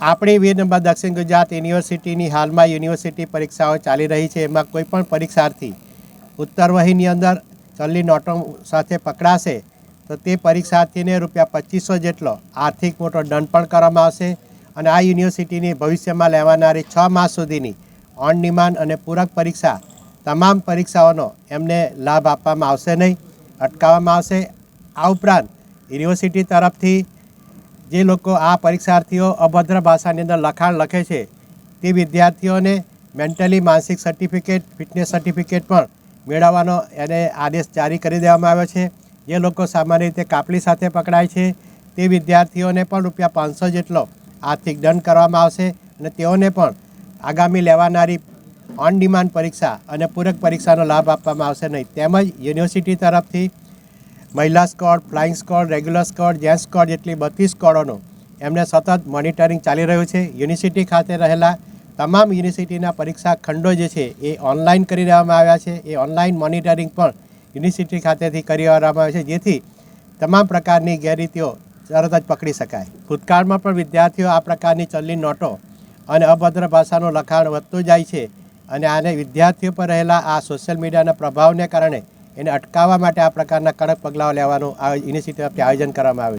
આપણી વીર નંબર દક્ષિણ ગુજરાત યુનિવર્સિટીની હાલમાં યુનિવર્સિટી પરીક્ષાઓ ચાલી રહી છે। એમાં કોઈ પણ પરીક્ષાર્થી ઉત્તરવહીની અંદર ચલણી નોટો સાથે પકડાશે તો તે પરીક્ષાર્થીને ₹2500 જેટલો આર્થિક મોટો દંડ પણ કરવામાં આવશે અને આ યુનિવર્સિટીની ભવિષ્યમાં લેવાનારી 6 માસ સુધીની ઓન ડિમાન્ડ અને પૂરક પરીક્ષા તમામ પરીક્ષાઓનો એમને લાભ આપવામાં આવશે નહીં, અટકાવવામાં આવશે। આ ઉપરાંત યુનિવર્સિટી તરફથી જે લોકો આ પરીક્ષાર્થીઓ અભદ્ર ભાષાની અંદર લખાણ લખે છે તે વિદ્યાર્થીઓને મેન્ટલી માનસિક સર્ટિફિકેટ, ફિટનેસ સર્ટિફિકેટ પણ મેળવવાનો એને આદેશ જારી કરી દેવામાં આવ્યો છે। જે લોકો સામાન્ય રીતે કાપલી સાથે પકડાય છે તે વિદ્યાર્થીઓને પણ ₹500 જેટલો આર્થિક દંડ કરવામાં આવશે અને તેઓને પણ આગામી લેવાનારી ઓન ડિમાન્ડ પરીક્ષા અને પૂરક પરીક્ષાનો લાભ આપવામાં આવશે નહીં। તેમજ યુનિવર્સિટી તરફથી મહિલા squad, flying squad, regular squad, gents squad જેટલી 32 સ્કોડોનું એમને સતત મોનિટરિંગ ચાલી રહ્યું છે। યુનિવર્સિટી ખાતે રહેલા તમામ યુનિવર્સિટીના પરીક્ષા ખંડો જે છે એ ઓનલાઈન કરી દેવામાં આવ્યા છે। એ ઓનલાઈન મોનિટરિંગ પણ યુનિવર્સિટી ખાતેથી કરી દેવામાં આવે છે, જેથી તમામ પ્રકારની ગેરરીતિઓ તરત જ પકડી શકાય। ભૂતકાળમાં પણ વિદ્યાર્થીઓ આ પ્રકારની ચલણી નોટો અને અભદ્ર ભાષાનું લખાણ વધતું જાય છે અને આને વિદ્યાર્થીઓ પર રહેલા આ સોશિયલ મીડિયાના પ્રભાવને કારણે એને અટકાવવા માટે આ પ્રકારના કડક પગલાઓ લેવાનું આ યુનિવર્સિટી તરફથી આયોજન કરવામાં આવ્યું છે।